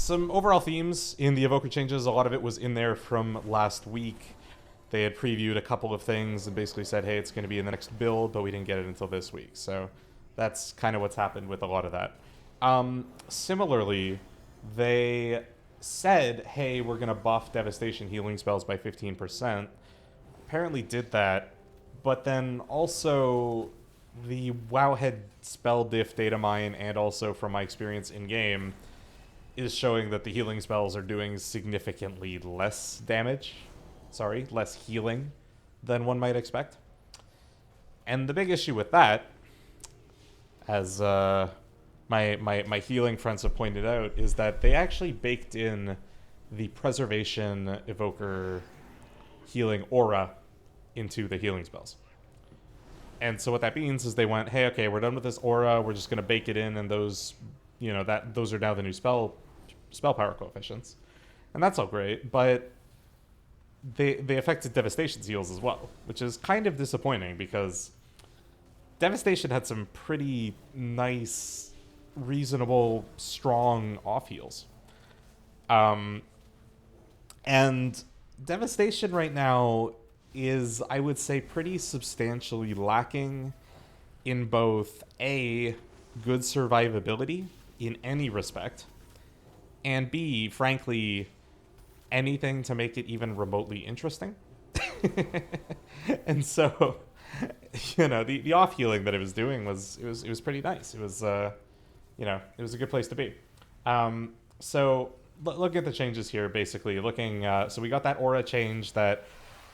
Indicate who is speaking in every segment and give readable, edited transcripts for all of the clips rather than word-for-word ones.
Speaker 1: some overall themes in the Evoker changes. A lot of it was in there from last week. They had previewed a couple of things and basically said, hey, it's going to be in the next build, but we didn't get it until this week. So that's kind of what's happened with a lot of that. Similarly, they said, hey, we're going to buff Devastation healing spells by 15%. Apparently did that, but then also the Wowhead spell diff data mine, and also from my experience in-game, is showing that the healing spells are doing significantly less damage. Less healing than one might expect. And the big issue with that, as my healing friends have pointed out, is that they actually baked in the Preservation Evoker healing aura into the healing spells. And so what that means is they went, hey, okay, we're done with this aura, we're just going to bake it in, and those are now the new spell power coefficients. And that's all great, but they affected Devastation's heals as well, which is kind of disappointing because Devastation had some pretty nice, reasonable, strong off heals. And Devastation right now is, I would say, pretty substantially lacking in both A, good survivability in any respect, and B, frankly, anything to make it even remotely interesting. And so, the off healing that it was doing was pretty nice. It was it was a good place to be. So look at the changes here. Basically, so we got that aura change that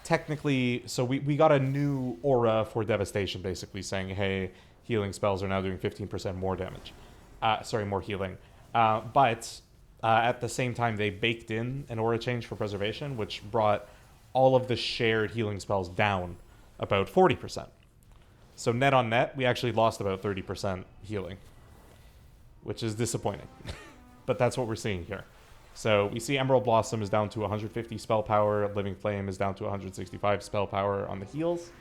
Speaker 1: technically. So we got a new aura for Devastation, basically saying, hey, healing spells are now doing 15% more damage. More healing. But at the same time, they baked in an aura change for Preservation, which brought all of the shared healing spells down about 40%. So net on net, we actually lost about 30% healing, which is disappointing. But that's what we're seeing here. So we see Emerald Blossom is down to 150 spell power, Living Flame is down to 165 spell power on the heals.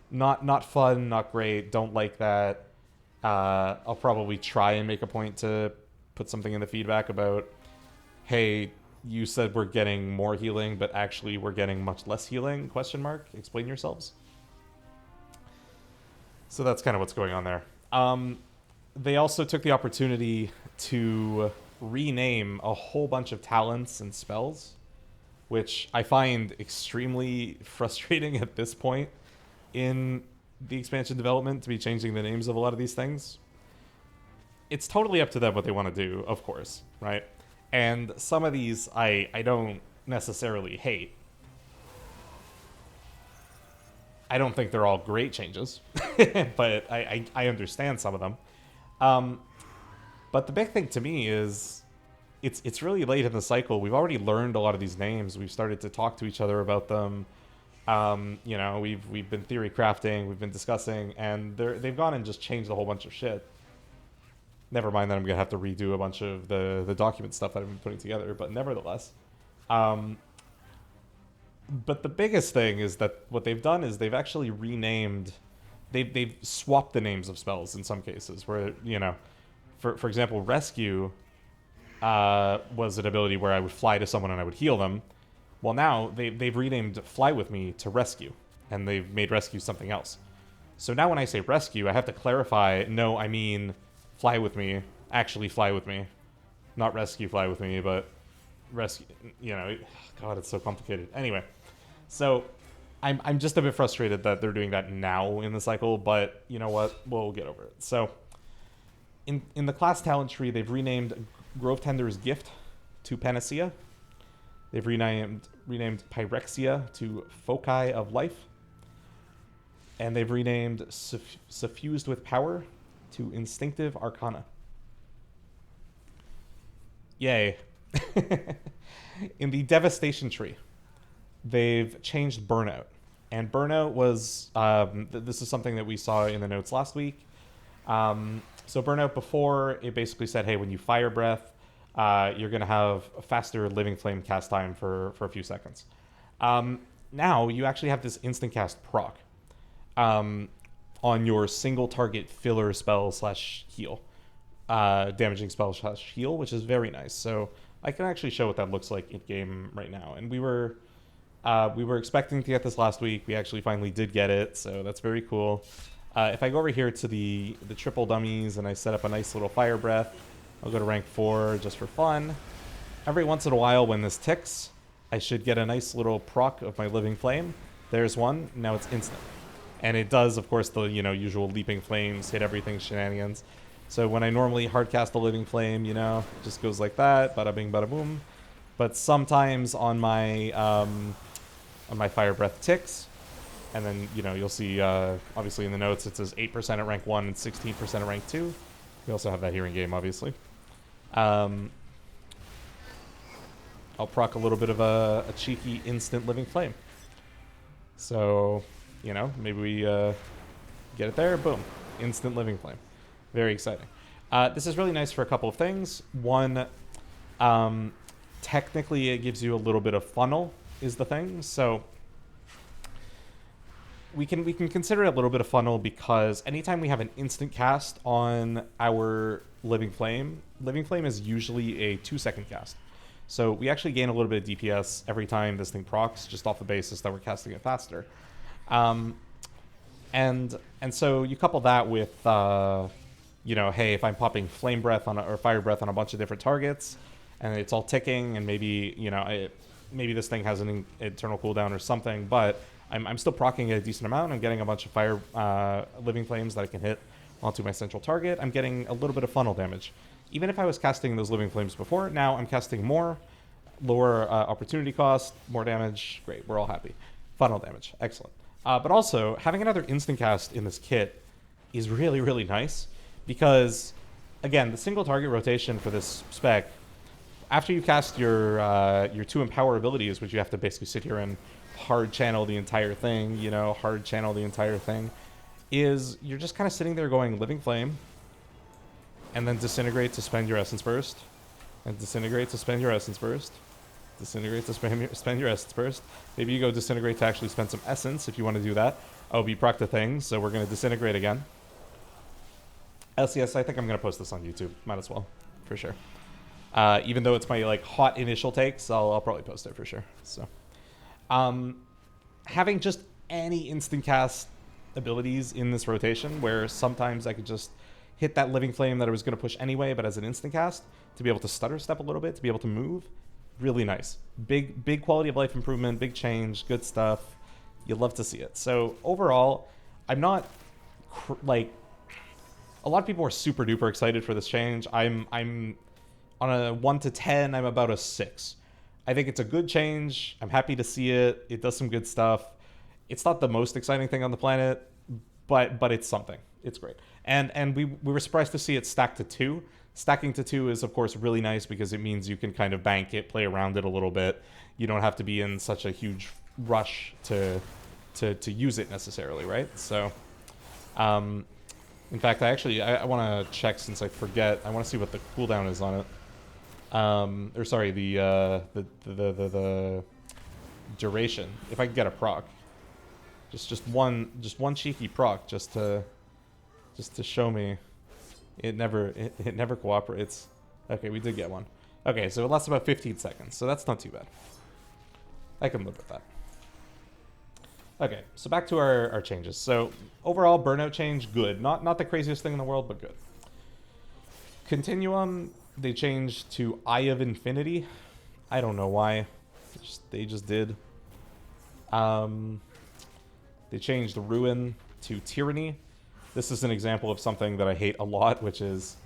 Speaker 1: Not fun, not great, don't like that. I'll probably try and make a point to put something in the feedback about, hey, you said we're getting more healing, but actually we're getting much less healing, ? Explain yourselves. So that's kind of what's going on there. They also took the opportunity to rename a whole bunch of talents and spells, which I find extremely frustrating at this point in the expansion development, to be changing the names of a lot of these things. It's totally up to them what they want to do, of course, right? And some of these I don't necessarily hate. I don't think they're all great changes, but I understand some of them. But the big thing to me is it's really late in the cycle. We've already learned a lot of these names. We've started to talk to each other about them. We've been theory crafting, we've been discussing, and they've gone and just changed a whole bunch of shit. Never mind that I'm going to have to redo a bunch of the document stuff that I've been putting together, but nevertheless. But the biggest thing is that what they've done is they've actually renamed... They've swapped the names of spells in some cases, where, for example, Rescue was an ability where I would fly to someone and I would heal them. Well, now they've renamed Fly With Me to Rescue, and they've made Rescue something else. So now when I say Rescue, I have to clarify, no, I mean... Fly With Me, actually Fly With Me. Not Rescue Fly With Me, but Rescue, God, it's so complicated. Anyway, so I'm just a bit frustrated that they're doing that now in the cycle, but you know what? We'll get over it. So in the class talent tree, they've renamed Grove Tender's Gift to Panacea. They've renamed Pyrexia to Foci of Life. And they've renamed Suffused with Power to Instinctive Arcana. Yay. In the Devastation tree, they've changed Burnout. And Burnout was... this is something that we saw in the notes last week. So Burnout before, it basically said, hey, when you Fire Breath, you're going to have a faster Living Flame cast time for a few seconds. Now, you actually have this instant cast proc. On your single target filler spell /heal. damaging spell heal, which is very nice. So I can actually show what that looks like in game right now. And we were expecting to get this last week. We actually finally did get it, so that's very cool. If I go over here to the triple dummies and I set up a nice little fire breath, I'll go to rank 4 just for fun. Every once in a while when this ticks, I should get a nice little proc of my living flame. There's one. Now it's instant. And it does, of course, the usual leaping flames, hit everything shenanigans. So when I normally hardcast a living flame, just goes like that, bada bing, bada boom. But sometimes on my fire breath ticks, and then you'll see obviously in the notes it says 8% at rank 1 and 16% at rank 2. We also have that here in game, obviously. I'll proc a little bit of a cheeky instant living flame. So, maybe we get it there. Boom. Instant living flame. Very exciting. This is really nice for a couple of things. One, technically it gives you a little bit of funnel is the thing. So we can consider it a little bit of funnel because anytime we have an instant cast on our living flame is usually a 2-second cast. So we actually gain a little bit of DPS every time this thing procs, just off the basis that we're casting it faster. And so you couple that with, hey, if I'm popping flame breath or fire breath on a bunch of different targets, and it's all ticking, and maybe maybe this thing has an internal cooldown or something, but I'm still proccing at a decent amount. I'm getting a bunch of fire living flames that I can hit onto my central target. I'm getting a little bit of funnel damage. Even if I was casting those living flames before, now I'm casting more, lower opportunity cost, more damage. Great, we're all happy. Funnel damage, excellent. But also, having another instant cast in this kit is really, really nice because, again, the single target rotation for this spec, after you cast your 2 empower abilities, which you have to basically sit here and hard channel the entire thing, is you're just kind of sitting there going living flame, and then disintegrate to spend your essence burst, and disintegrate to spend your essence burst, disintegrate to spend your essence burst. Maybe you go disintegrate to actually spend some essence if you want to do that. Oh, we proc the thing, so we're going to disintegrate again. LCS, I think I'm going to post this on YouTube. Might as well, for sure. Even though it's my hot initial takes, I'll probably post it for sure. So, having just any instant cast abilities in this rotation, where sometimes I could just hit that living flame that I was going to push anyway, but as an instant cast, to be able to stutter step a little bit, to be able to move, really nice. Big quality of life improvement, big change, good stuff. You'd love to see it. So overall, I'm not a lot of people are super duper excited for this change. I'm on a 1 to 10, I'm about a 6. I think it's a good change. I'm happy to see it. It does some good stuff. It's not the most exciting thing on the planet, but it's something. It's great. And we were surprised to see it stacked to 2. Stacking to 2 is, of course, really nice because it means you can kind of bank it, play around it a little bit. You don't have to be in such a huge rush to use it necessarily, right? So, in fact, I want to check since I forget. I want to see what the cooldown is on it. Or sorry, the duration. If I can get a proc, just one cheeky proc, just to show me. It never cooperates. Okay, we did get one. Okay, so it lasts about 15 seconds, so that's not too bad. I can live with that. Okay, so back to our changes. So overall, burnout change, good. Not the craziest thing in the world, but good. Continuum, they changed to Eye of Infinity. I don't know why. They just did. They changed Ruin to Tyranny. This is an example of something that I hate a lot, which is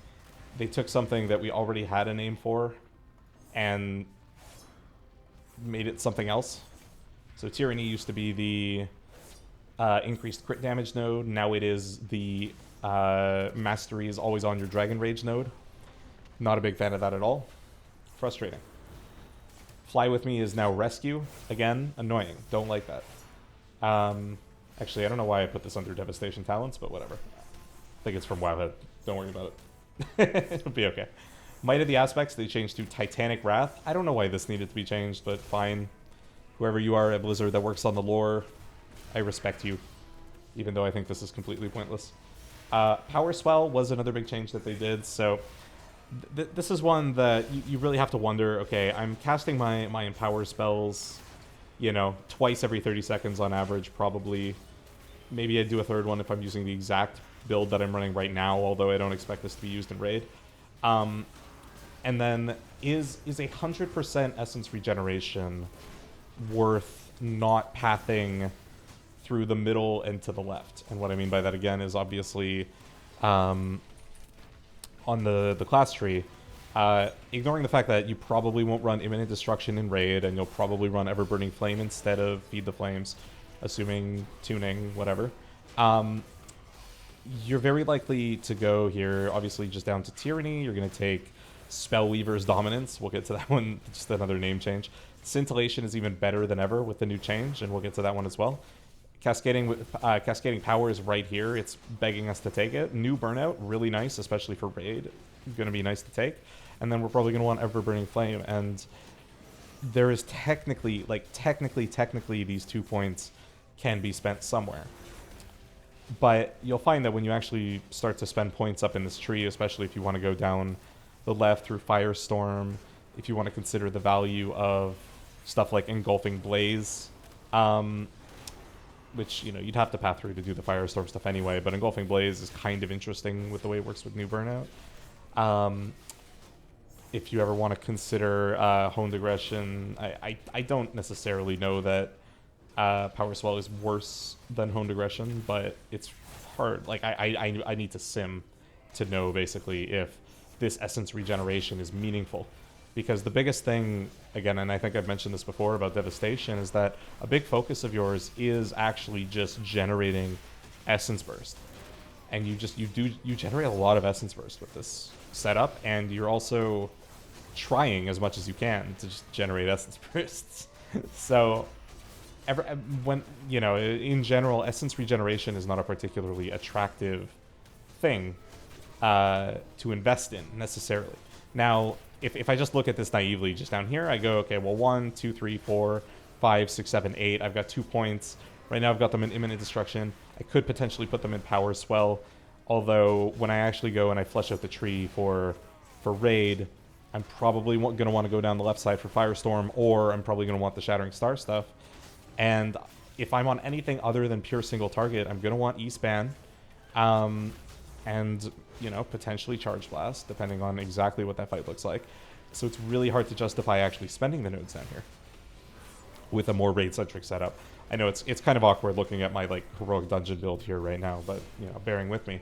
Speaker 1: they took something that we already had a name for and made it something else. So Tyranny used to be the increased crit damage node. Now it is the Mastery is always on your Dragon Rage node. Not a big fan of that at all. Frustrating. Fly With Me is now Rescue. Again, annoying. Don't like that. Actually, I don't know why I put this under Devastation Talents, but whatever. I think it's from Wowhead. Don't worry about it. It'll be okay. Might of the Aspects, they changed to Titanic Wrath. I don't know why this needed to be changed, but fine. Whoever you are at Blizzard that works on the lore, I respect you. Even though I think this is completely pointless. Power Swell was another big change that they did, so this is one that you really have to wonder, okay, I'm casting my Empower spells, you know, twice every 30 seconds on average, probably. Maybe I'd do a third one if I'm using the exact build that I'm running right now, although I don't expect this to be used in Raid. And then, is 100% Essence Regeneration worth not pathing through the middle and to the left? And what I mean by that, again, is obviously on the class tree, ignoring the fact that you probably won't run Imminent Destruction in Raid, and you'll probably run Ever-Burning Flame instead of Feed the Flames, assuming tuning, whatever. You're very likely to go here, obviously, just down to Tyranny. You're going to take Spellweaver's Dominance. We'll get to that one, just another name change. Scintillation is even better than ever with the new change, and we'll get to that one as well. Cascading Power is right here. It's begging us to take it. New Burnout, really nice, especially for Raid. Going to be nice to take. And then we're probably going to want Ever-Burning Flame. And there is technically, these 2 points can be spent somewhere. But you'll find that when you actually start to spend points up in this tree, especially if you want to go down the left through Firestorm, if you want to consider the value of stuff like Engulfing Blaze, which, you know, you'd have to path through to do the Firestorm stuff anyway, but Engulfing Blaze is kind of interesting with the way it works with New Burnout. If you ever want to consider Honed Aggression, I don't necessarily know that Power Swell is worse than Honed Aggression, but it's hard. Like, I need to sim to know, basically, if this Essence Regeneration is meaningful. Because the biggest thing, again, and I think I've mentioned this before about Devastation, is that a big focus of yours is actually just generating Essence Burst. And you generate a lot of Essence Burst with this setup, and you're also trying as much as you can to just generate Essence Bursts. So, when, you know, in general, Essence Regeneration is not a particularly attractive thing to invest in, necessarily. Now, if I just look at this naively, just down here, I go, okay, well, 1, 2, 3, 4, 5, 6, 7, 8. I've got 2 points. Right now I've got them in Imminent Destruction. I could potentially put them in Power Swell, although when I actually go and I flesh out the tree for Raid, I'm probably going to want to go down the left side for Firestorm, or I'm probably going to want the Shattering Star stuff. And if I'm on anything other than pure single target, I'm going to want E-Span. And, you know, potentially Charge Blast, depending on exactly what that fight looks like. So it's really hard to justify actually spending the nodes down here with a more raid-centric setup. I know it's kind of awkward looking at my, like, heroic dungeon build here right now, but, you know, bearing with me.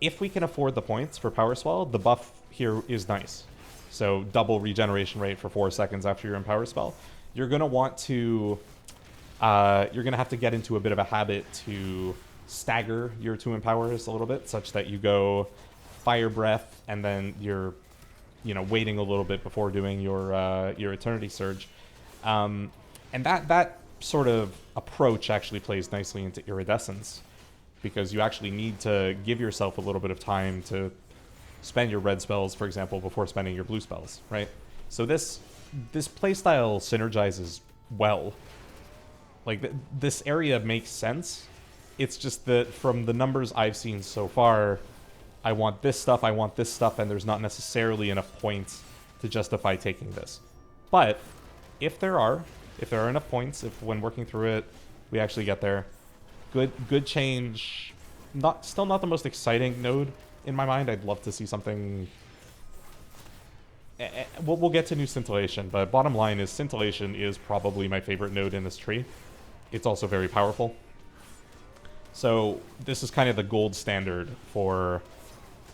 Speaker 1: If we can afford the points for Power Swell, the buff here is nice. So double regeneration rate for 4 seconds after your Empower Spell. You're going to want to... you're going to have to get into a bit of a habit to stagger your 2 empowers a little bit, such that you go Fire Breath and then you're, you know, waiting a little bit before doing your Eternity Surge. And that sort of approach actually plays nicely into Iridescence, because you actually need to give yourself a little bit of time to spend your red spells, for example, before spending your blue spells, right? So this playstyle synergizes well. Like, this area makes sense. It's just that from the numbers I've seen so far, I want this stuff, and there's not necessarily enough points to justify taking this. But if there are enough points, if when working through it, we actually get there, good change. Still not the most exciting node in my mind. I'd love to see something... We'll get to new Scintillation, but bottom line is Scintillation is probably my favorite node in this tree. It's also very powerful. So this is kind of the gold standard for,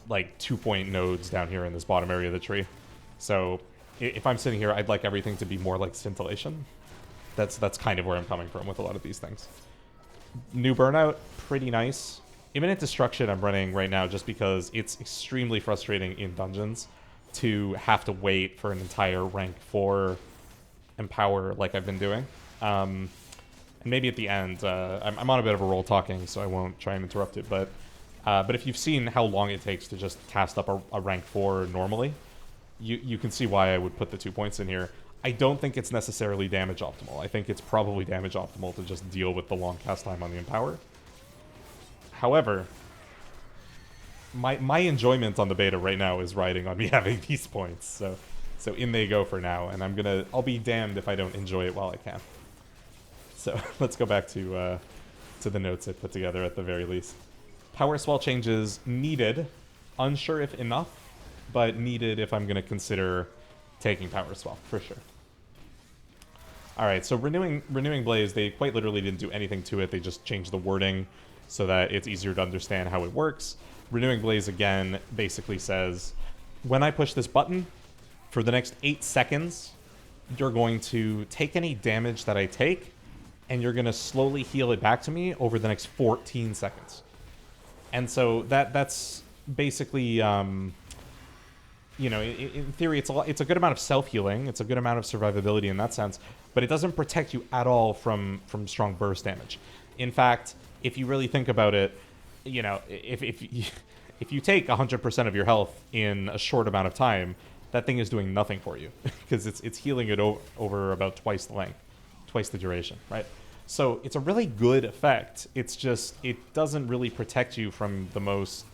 Speaker 1: like, 2-point nodes down here in this bottom area of the tree. So if I'm sitting here, I'd like everything to be more like Scintillation. That's kind of where I'm coming from with a lot of these things. New Burnout, pretty nice. Imminent Destruction I'm running right now just because it's extremely frustrating in dungeons to have to wait for an entire rank 4 Empower like I've been doing. And maybe at the end, I'm on a bit of a roll talking, so I won't try and interrupt it, but if you've seen how long it takes to just cast up a rank 4 normally, you can see why I would put the 2 points in here. I don't think it's necessarily damage optimal. I think it's probably damage optimal to just deal with the long cast time on the Empower. However, my enjoyment on the beta right now is riding on me having these points. So in they go for now, and I'll be damned if I don't enjoy it while I can. So let's go back to the notes I put together at the very least. Power swell changes needed, unsure if enough, but needed if I'm going to consider taking power swell for sure. All right, so renewing Blaze, they quite literally didn't do anything to it. They just changed the wording so that it's easier to understand how it works. Renewing Blaze again basically says, when I push this button for the next 8 seconds, you're going to take any damage that I take, and you're going to slowly heal it back to me over the next 14 seconds. And so that's basically, you know, in theory, it's a good amount of self-healing. It's a good amount of survivability in that sense, but it doesn't protect you at all from strong burst damage. In fact, if you really think about it, you know, if you take 100% of your health in a short amount of time, that thing is doing nothing for you because it's healing it over about twice the length, twice the duration, right? So it's a really good effect. It's just, it doesn't really protect you from the most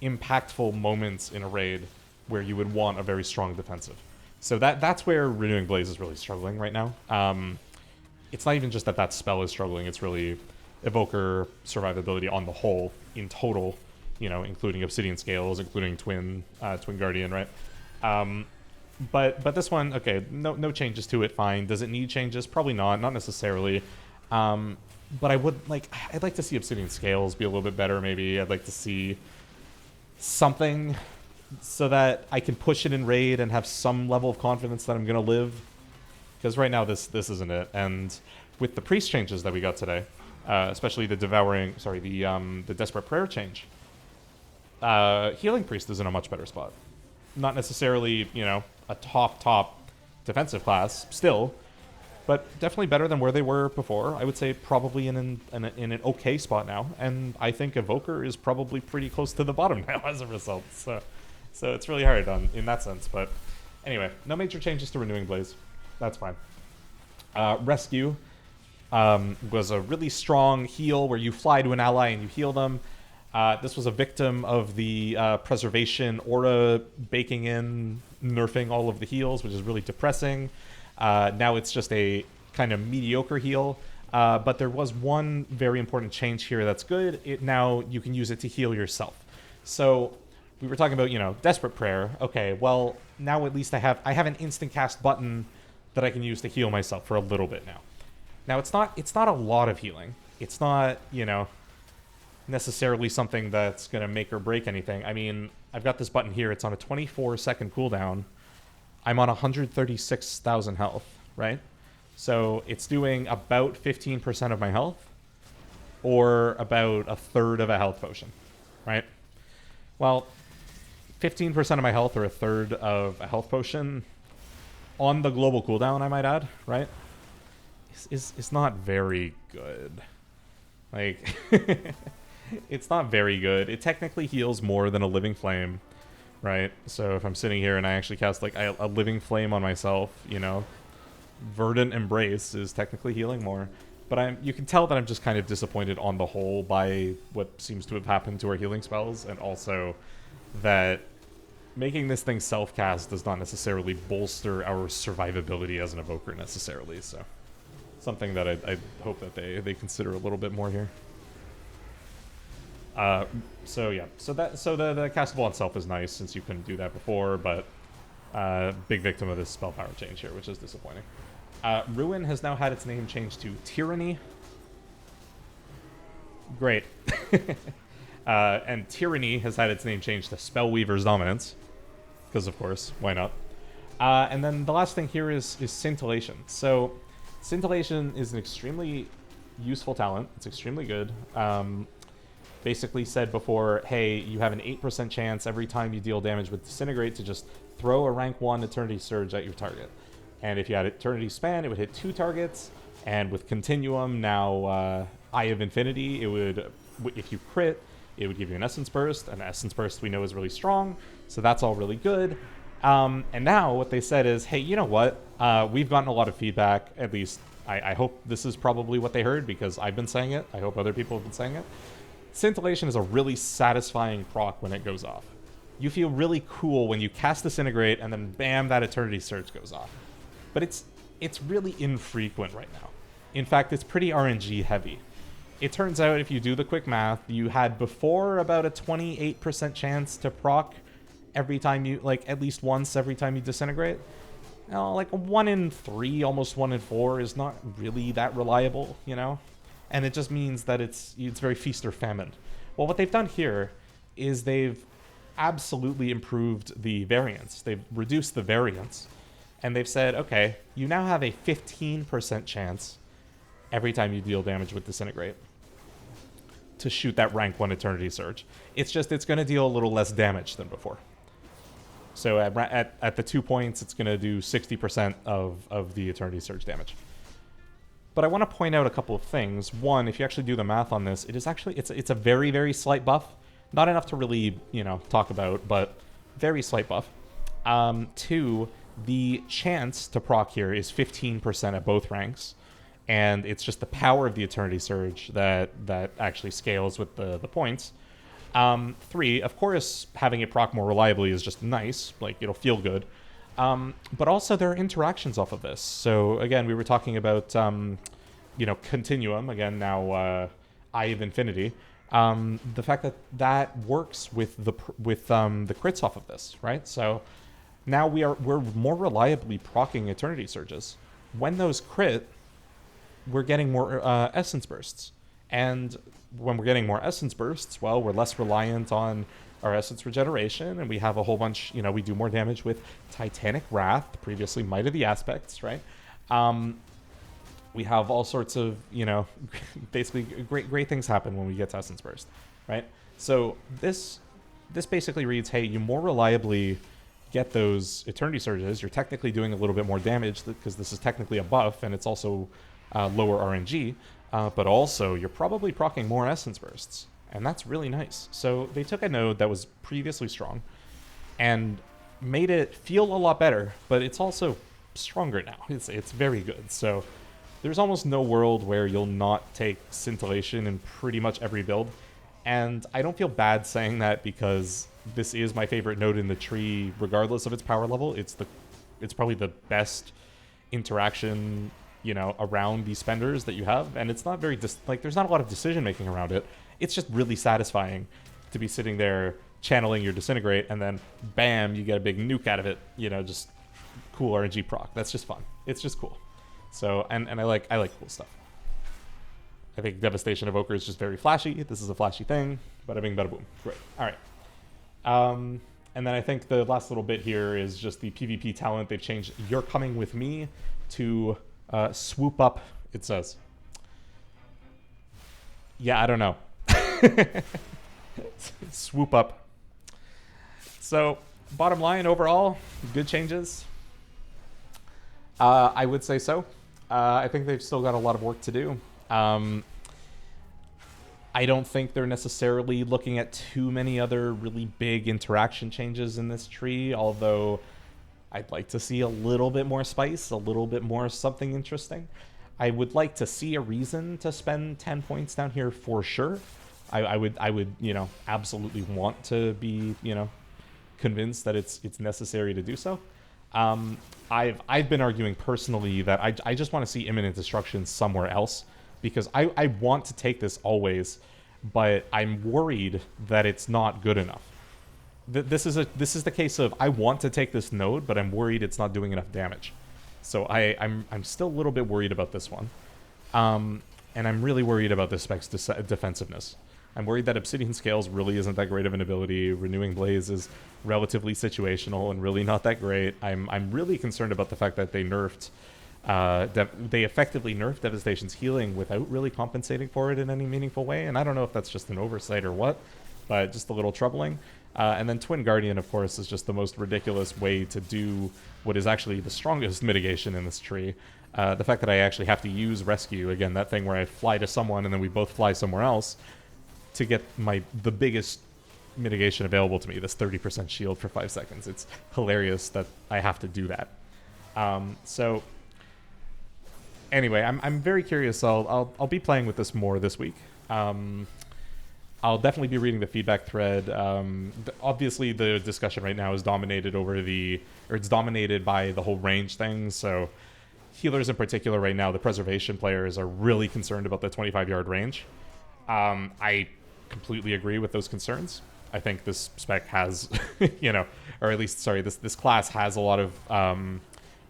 Speaker 1: impactful moments in a raid where you would want a very strong defensive. So that's where Renewing Blaze is really struggling right now. It's not even just that spell is struggling, it's really Evoker survivability on the whole, in total, you know, including Obsidian Scales, including Twin Guardian, right? But this one, okay, no changes to it, fine. Does it need changes? Probably not necessarily. But I'd like to see Obsidian Scales be a little bit better, maybe. I'd like to see something so that I can push it in raid and have some level of confidence that I'm going to live. Because right now this isn't it. And with the priest changes that we got today, especially the the Desperate Prayer change, Healing Priest is in a much better spot. Not necessarily, you know, a top defensive class still, but definitely better than where they were before. I would say probably in an okay spot now, and I think Evoker is probably pretty close to the bottom now as a result. So it's really hard in that sense. But anyway, no major changes to Renewing Blaze. That's fine. Rescue was a really strong heal where you fly to an ally and you heal them. This was a victim of the Preservation aura baking in, nerfing all of the heals, which is really depressing. Now it's just a kind of mediocre heal, but there was one very important change here that's good. Now you can use it to heal yourself. So we were talking about, you know, Desperate Prayer. Okay, well, now at least I have an instant cast button that I can use to heal myself for a little bit now. Now it's not a lot of healing. It's not, you know, necessarily something that's going to make or break anything. I mean, I've got this button here. It's on a 24-second cooldown. I'm on 136,000 health, right? So it's doing about 15% of my health, or about a third of a health potion, right? Well, 15% of my health or a third of a health potion on the global cooldown, I might add, right? Is not very good. Like, it's not very good. It technically heals more than a Living Flame, right? So if I'm sitting here and I actually cast like a Living Flame on myself, you know, Verdant Embrace is technically healing more. But you can tell that I'm just kind of disappointed on the whole by what seems to have happened to our healing spells, and also that making this thing self-cast does not necessarily bolster our survivability as an Evoker necessarily. So something that I hope that they consider a little bit more here. So yeah, so the castable itself is nice since you couldn't do that before, but big victim of this spell power change here, which is disappointing. Ruin has now had its name changed to Tyranny. Great. And Tyranny has had its name changed to Spellweaver's Dominance, because of course, why not? And then the last thing here is Scintillation. So Scintillation is an extremely useful talent. It's extremely good. Basically said before, hey, you have an 8% chance every time you deal damage with Disintegrate to just throw a rank 1 Eternity Surge at your target. And if you had Eternity Span, it would hit 2 targets. And with Continuum, now Eye of Infinity, it would, if you crit, it would give you an Essence Burst. And Essence Burst we know is really strong, so that's all really good. And now what they said is, hey, you know what? We've gotten a lot of feedback, at least I hope this is probably what they heard, because I've been saying it. I hope other people have been saying it. Scintillation is a really satisfying proc when it goes off. You feel really cool when you cast Disintegrate and then bam, that Eternity Surge goes off. But it's really infrequent right now. In fact, it's pretty RNG heavy. It turns out if you do the quick math, you had before about a 28% chance to proc every time you, like at least once every time you Disintegrate. Now, like a 1 in 3, almost 1 in 4 is not really that reliable, you know? And it just means that it's very feast or famine. Well, what they've done here is they've absolutely improved the variance. They've reduced the variance. And they've said, okay, you now have a 15% chance every time you deal damage with Disintegrate to shoot that rank 1 Eternity Surge. It's going to deal a little less damage than before. So at the 2 points, it's going to do 60% of the Eternity Surge damage. But I want to point out a couple of things. One, if you actually do the math on this, it's a very, very slight buff. Not enough to really, talk about, but very slight buff. 2, the chance to proc here is 15% at both ranks. And it's just the power of the Eternity Surge that actually scales with the points. 3, of course, having it proc more reliably is just nice. Like, it'll feel good. But also there are interactions off of this. So again, we were talking about, Continuum, again, now Eye of Infinity. The fact that works with the crits off of this, right? So now we're more reliably proccing Eternity Surges. When those crit, we're getting more Essence Bursts. And when we're getting more Essence Bursts, well, we're less reliant on our Essence Regeneration, and we have a whole bunch, we do more damage with Titanic Wrath, previously Might of the Aspects, right? We have all sorts of, basically great things happen when we get to Essence Burst, right? So this basically reads, hey, you more reliably get those Eternity Surges, you're technically doing a little bit more damage, because this is technically a buff, and it's also lower RNG, but also you're probably proccing more Essence Bursts. And that's really nice. So they took a node that was previously strong and made it feel a lot better, but it's also stronger now. It's very good. So there's almost no world where you'll not take Scintillation in pretty much every build. And I don't feel bad saying that because this is my favorite node in the tree, regardless of its power level. It's probably the best interaction, around these spenders that you have. And it's not very, there's not a lot of decision making around it. It's just really satisfying to be sitting there channeling your Disintegrate and then bam, you get a big nuke out of it, just cool RNG proc. That's just fun. It's just cool. So, and I like cool stuff. I think Devastation Evoker is just very flashy. This is a flashy thing. Bada bing, bada boom. Great. All right. And then I think the last little bit here is just the PvP talent. They've changed You're Coming With Me to Swoop Up, it says. Yeah, I don't know. Swoop Up. So, bottom line, overall, good changes. I would say so. I think they've still got a lot of work to do. I don't think they're necessarily looking at too many other really big interaction changes in this tree, although I'd like to see a little bit more spice, a little bit more something interesting. I would like to see a reason to spend 10 points down here for sure. I would, absolutely want to be, convinced that it's necessary to do so. I've been arguing personally that I just want to see Imminent Destruction somewhere else, because I want to take this always, but I'm worried that it's not good enough. This is the case of I want to take this node, but I'm worried it's not doing enough damage. So I'm still a little bit worried about this one. And I'm really worried about this spec's defensiveness. I'm worried that Obsidian Scales really isn't that great of an ability. Renewing Blaze is relatively situational and really not that great. I'm really concerned about the fact that they nerfed, they effectively nerfed Devastation's healing without really compensating for it in any meaningful way. And I don't know if that's just an oversight or what, but just a little troubling. And then Twin Guardian, of course, is just the most ridiculous way to do what is actually the strongest mitigation in this tree. The fact that I actually have to use Rescue, again, that thing where I fly to someone and then we both fly somewhere else, to get the biggest mitigation available to me, this 30% shield for 5 seconds. It's hilarious that I have to do that. So anyway, I'm very curious. I'll be playing with this more this week. I'll definitely be reading the feedback thread. Obviously, the discussion right now is dominated it's dominated by the whole range thing. So, healers in particular right now, the preservation players are really concerned about the 25-yard range. I completely agree with those concerns. I think this spec has, or at least, sorry, this class has a lot of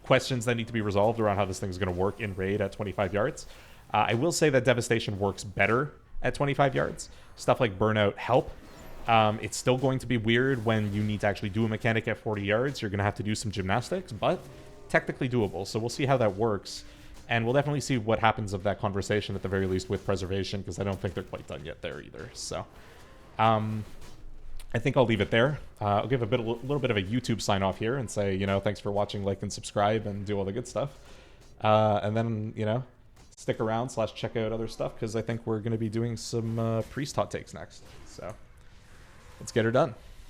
Speaker 1: questions that need to be resolved around how this thing's going to work in raid at 25 yards. I will say that Devastation works better at 25 yards. Stuff like Burnout help. It's still going to be weird when you need to actually do a mechanic at 40 yards. You're going to have to do some gymnastics, but technically doable. So we'll see how that works. And we'll definitely see what happens of that conversation at the very least with preservation, because I don't think they're quite done yet there either. So I think I'll leave it there. I'll give a little bit of a YouTube sign off here and say, thanks for watching, like, and subscribe, and do all the good stuff. And then, stick around / check out other stuff, because I think we're going to be doing some priest hot takes next. So let's get her done.